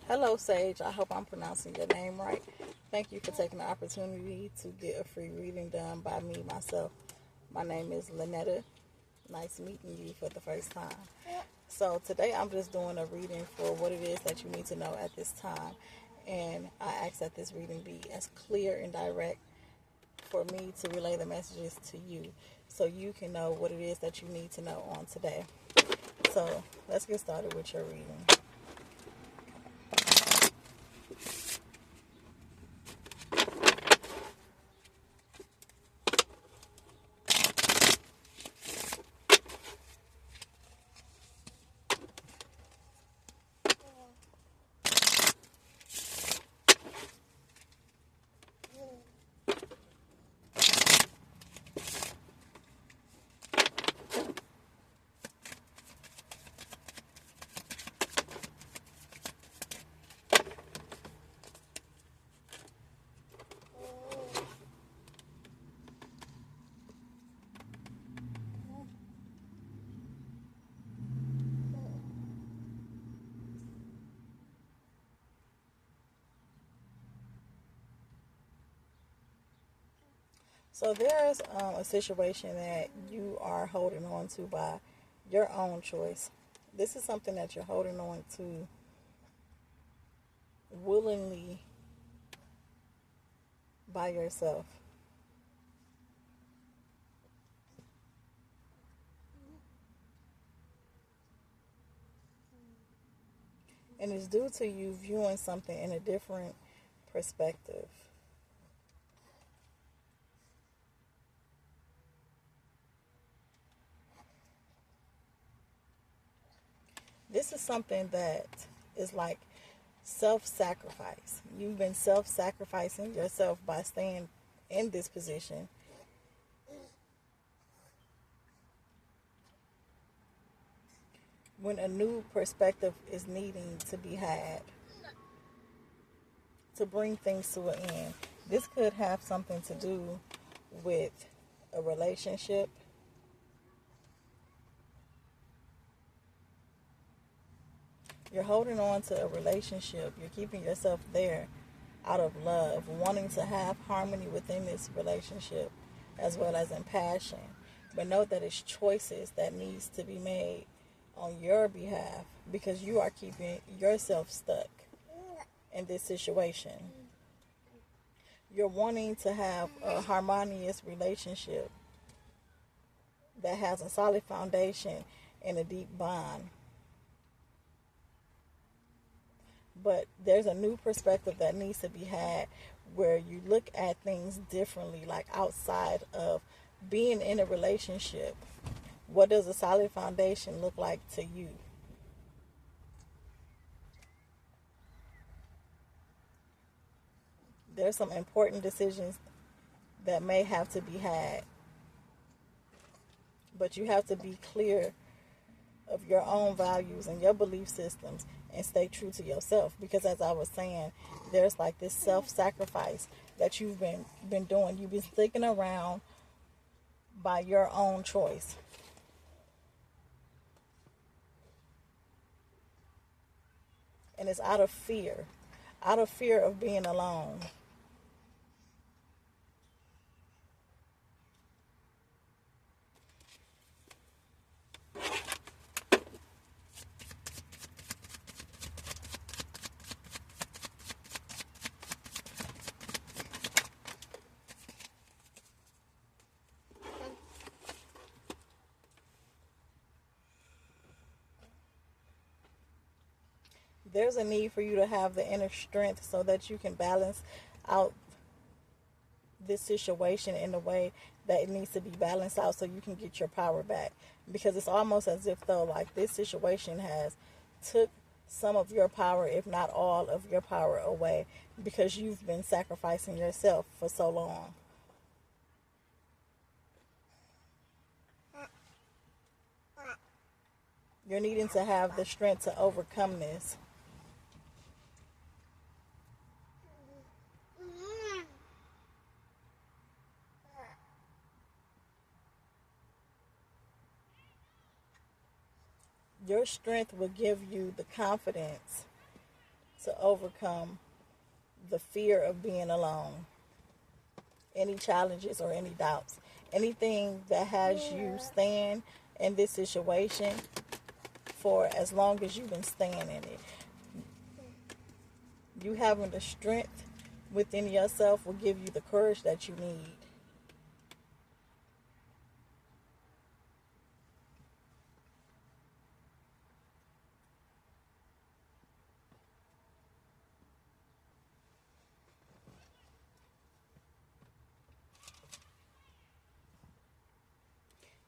Hello, Sage. I hope I'm pronouncing your name right. Thank you for taking the opportunity to get a free reading done by me, myself. My name is Lynetta. Nice meeting you for the first time. So, today I'm just doing a reading for what it is that you need to know at this time. And I ask that this reading be as clear and direct for me to relay the messages to you so you can know what it is that you need to know on today. So, let's get started with your reading. So there's a situation that you are holding on to by your own choice. This is something that you're holding on to willingly by yourself. And it's due to you viewing something in a different perspective. This is something that is like self sacrifice. You've been self sacrificing yourself by staying in this position when a new perspective is needing to be had to bring things to an end. This could have something to do with a relationship. You're holding on to a relationship. You're keeping yourself there out of love, wanting to have harmony within this relationship as well as in passion. But know that it's choices that needs to be made on your behalf because you are keeping yourself stuck in this situation. You're wanting to have a harmonious relationship that has a solid foundation and a deep bond. But there's a new perspective that needs to be had where you look at things differently, like outside of being in a relationship. What does a solid foundation look like to you? There's some important decisions that may have to be had, but you have to be clear of your own values and your belief systems and stay true to yourself because as I was saying, there's like this self-sacrifice that you've been doing. You've been sticking around by your own choice. And it's out of fear of being alone. There's a need for you to have the inner strength so that you can balance out this situation in a way that it needs to be balanced out so you can get your power back, because it's almost as if though like this situation has took some of your power, if not all of your power, away because you've been sacrificing yourself for so long. You're needing to have the strength to overcome this. Your strength will give you the confidence to overcome the fear of being alone, any challenges or any doubts, anything that has you staying in this situation for as long as you've been staying in it. You having the strength within yourself will give you the courage that you need.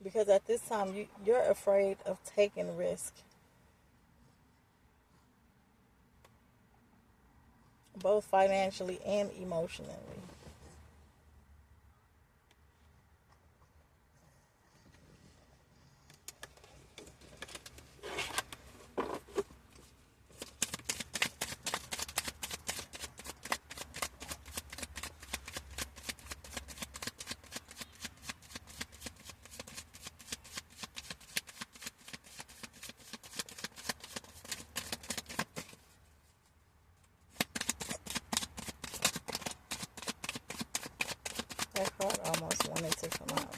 Because at this time, you're afraid of taking risk, both financially and emotionally. That card almost wanted to come out.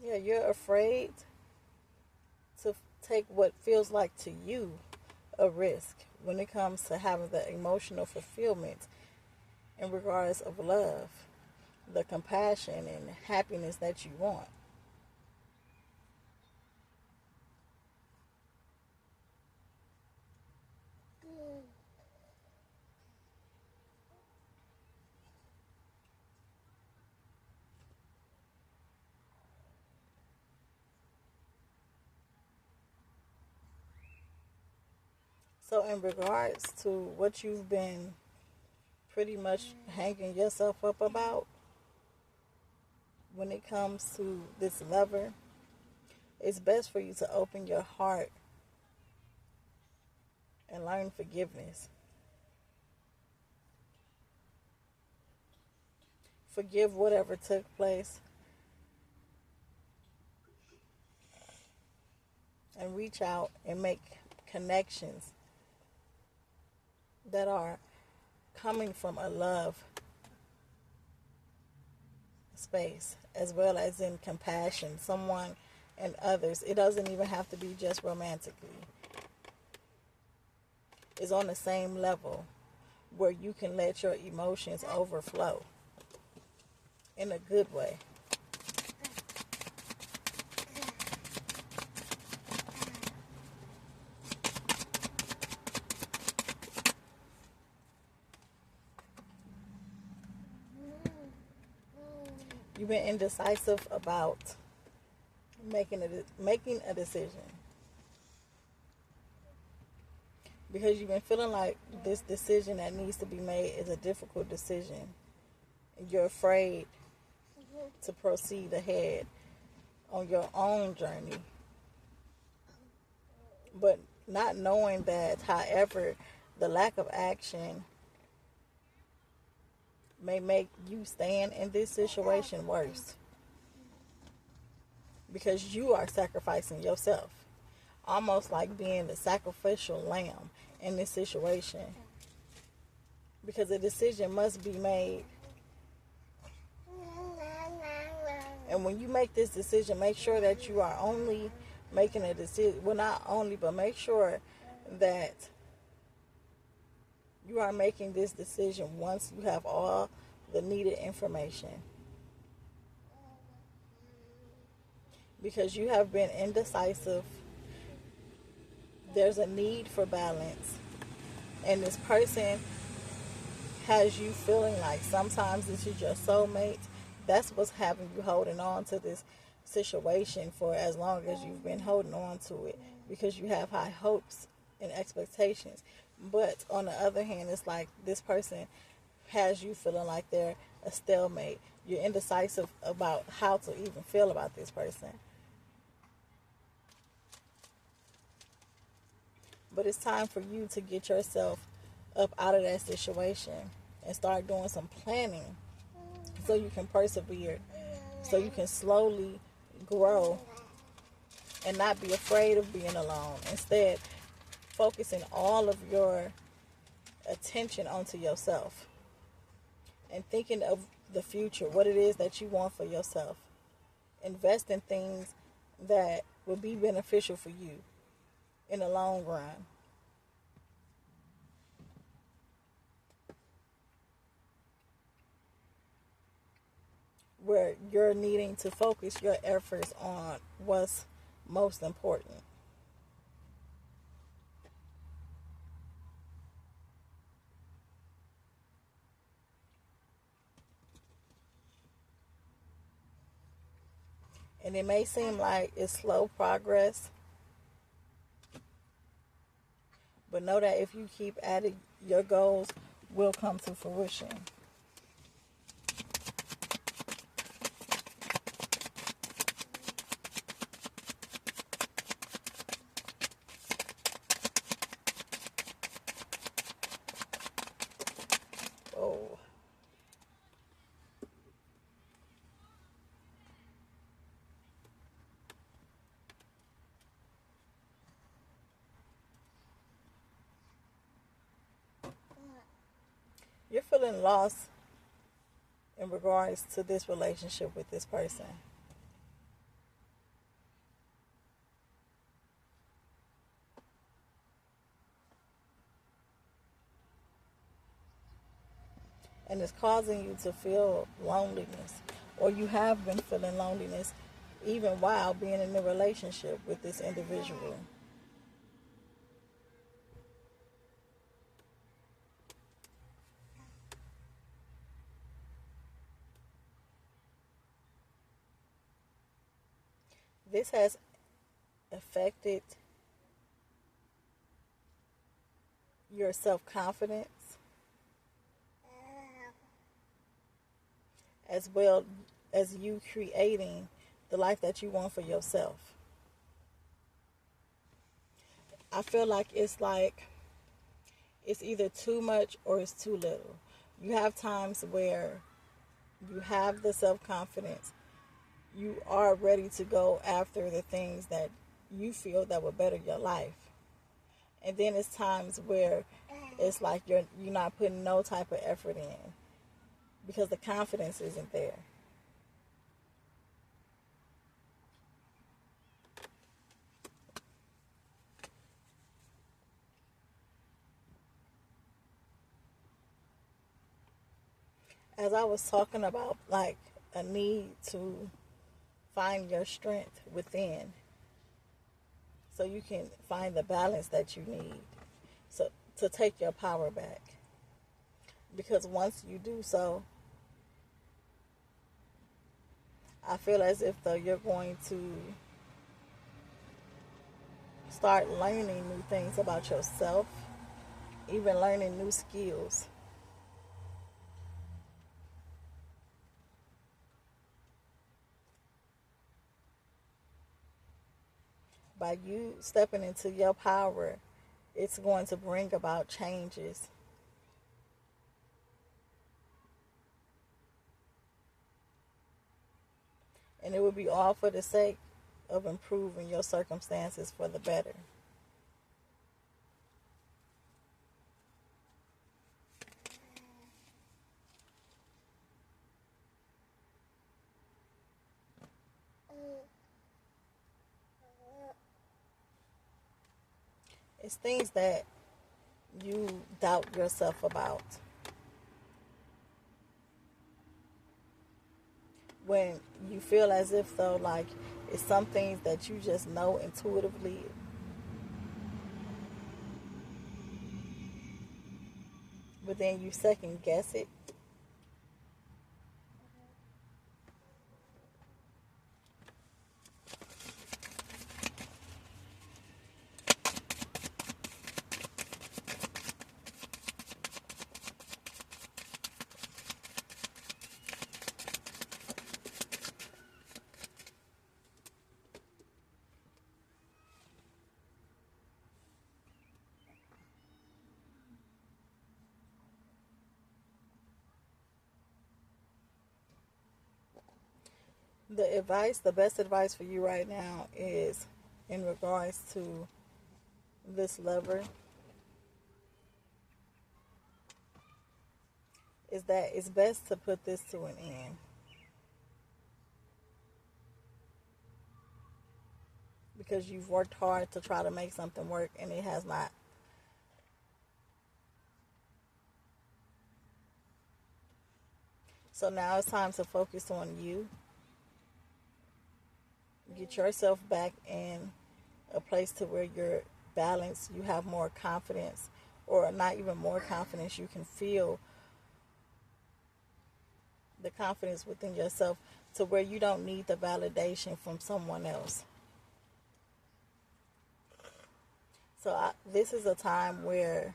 Yeah, you're afraid to take what feels like to you a risk when it comes to having the emotional fulfillment in regards of love, the compassion and happiness that you want. So in regards to what you've been pretty much hanging yourself up about when it comes to this lover, it's best for you to open your heart and learn forgiveness. Forgive whatever took place and reach out and make connections that are coming from a love space as well as in compassion, someone and others. It doesn't even have to be just romantically. It's on the same level where you can let your emotions overflow in a good way. You've been indecisive about making a decision because you've been feeling like this decision that needs to be made is a difficult decision. You're afraid to proceed ahead on your own journey, but not knowing that, however, the lack of action may make you stand in this situation worse because you are sacrificing yourself, almost like being the sacrificial lamb in this situation, because a decision must be made. And when you make this decision, make sure that you are only making a decision, well, not only, but make sure that you are making this decision once you have all the needed information. Because you have been indecisive, there's a need for balance. And this person has you feeling like sometimes this is your soulmate. That's what's having you holding on to this situation for as long as you've been holding on to it, because you have high hopes and expectations. But on the other hand, it's like this person has you feeling like they're a stalemate. You're indecisive about how to even feel about this person. But it's time for you to get yourself up out of that situation and start doing some planning so you can persevere, so you can slowly grow and not be afraid of being alone. Instead, focusing all of your attention onto yourself and thinking of the future, what it is that you want for yourself. Invest in things that will be beneficial for you in the long run. Where you're needing to focus your efforts on what's most important. And it may seem like it's slow progress, but know that if you keep at it, your goals will come to fruition. Oh, you're feeling lost in regards to this relationship with this person. And it's causing you to feel loneliness, or you have been feeling loneliness even while being in a relationship with this individual. This has affected your self-confidence as well as you creating the life that you want for yourself. I feel like it's either too much or it's too little. You have times where you have the self-confidence, you are ready to go after the things that you feel that will better your life. And then it's times where it's like you're not putting no type of effort in because the confidence isn't there. As I was talking about, like a need to find your strength within so you can find the balance that you need so to take your power back. Because once you do so, I feel as if though you're going to start learning new things about yourself, even learning new skills. By you stepping into your power, it's going to bring about changes. And it will be all for the sake of improving your circumstances for the better. It's things that you doubt yourself about. When you feel as if though like it's some things that you just know intuitively, but then you second guess it. The best advice for you right now is in regards to this lover, is that it's best to put this to an end. Because you've worked hard to try to make something work and it has not. So now it's time to focus on you. Get yourself back in a place to where you're balanced, you have more confidence, or not even more confidence, you can feel the confidence within yourself to where you don't need the validation from someone else. So this is a time where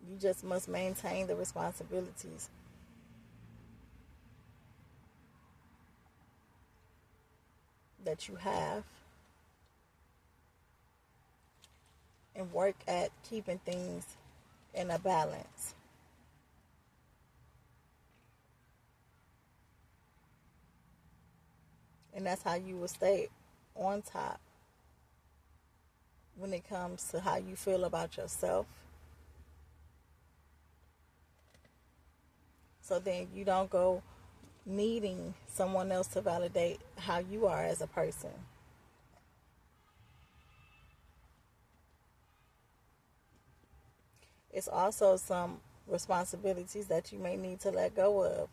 you just must maintain the responsibilities that you have and work at keeping things in a balance. And that's how you will stay on top when it comes to how you feel about yourself. So then you don't go needing someone else to validate how you are as a person. It's also some responsibilities that you may need to let go of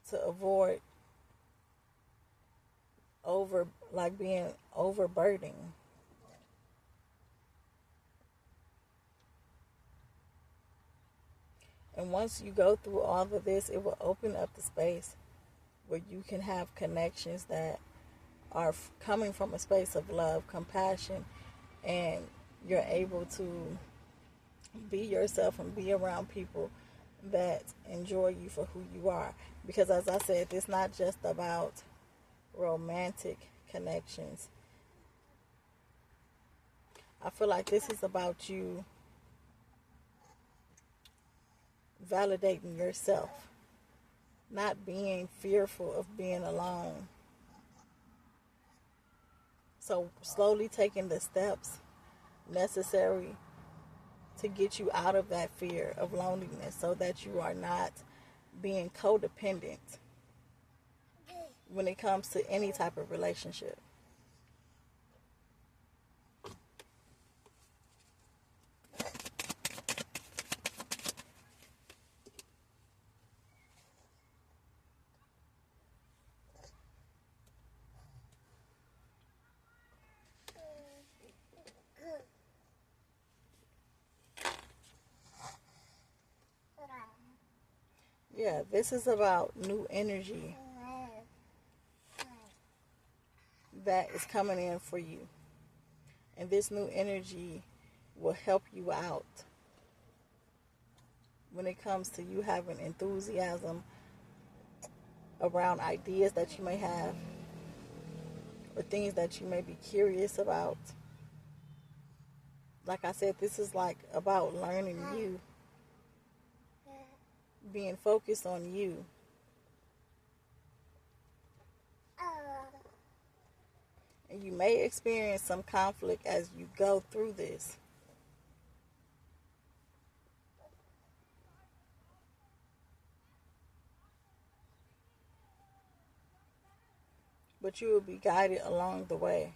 to avoid being overburdening. And once you go through all of this, it will open up the space where you can have connections that are coming from a space of love, compassion, and you're able to be yourself and be around people that enjoy you for who you are. Because as I said, it's not just about romantic connections. I feel like this is about you validating yourself, not being fearful of being alone. So slowly taking the steps necessary to get you out of that fear of loneliness so that you are not being codependent when it comes to any type of relationship. Yeah, this is about new energy that is coming in for you. And this new energy will help you out when it comes to you having enthusiasm around ideas that you may have or things that you may be curious about. Like I said, this is like about learning you, being focused on you. And you may experience some conflict as you go through this. But you will be guided along the way.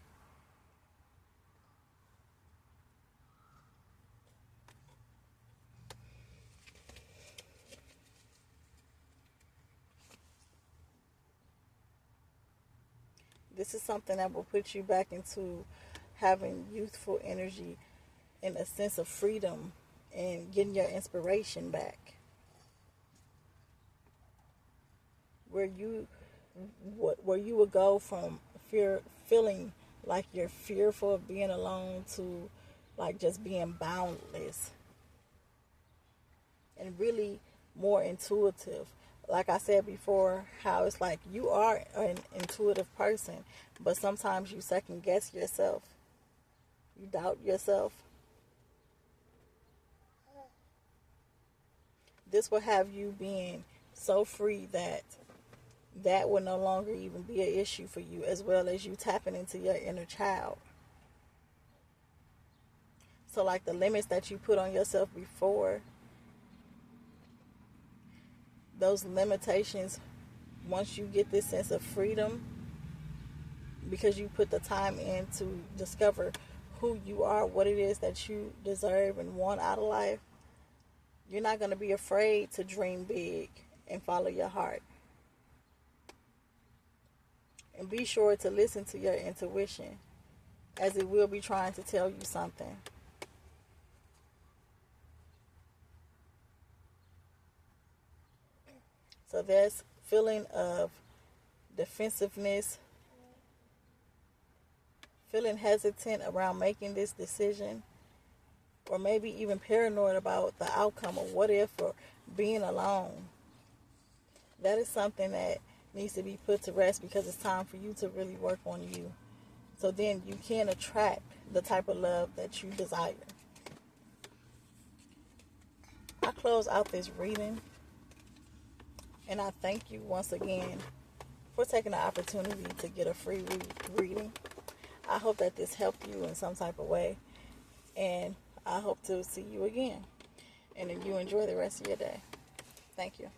This is something that will put you back into having youthful energy and a sense of freedom and getting your inspiration back. Where you would go from feeling like you're fearful of being alone to like just being boundless and really more intuitive. Like I said before, how it's like you are an intuitive person, but sometimes you second guess yourself. You doubt yourself. This will have you being so free that that will no longer even be an issue for you, as well as you tapping into your inner child. So like the limits that you put on yourself before, those limitations, once you get this sense of freedom, because you put the time in to discover who you are, what it is that you deserve and want out of life, you're not going to be afraid to dream big and follow your heart. And be sure to listen to your intuition, as it will be trying to tell you something. So there's feeling of defensiveness, feeling hesitant around making this decision, or maybe even paranoid about the outcome, or what if, or being alone. That is something that needs to be put to rest, because it's time for you to really work on you. So then you can attract the type of love that you desire. I close out this reading, and I thank you once again for taking the opportunity to get a free reading. I hope that this helped you in some type of way, and I hope to see you again, and that you enjoy the rest of your day. Thank you.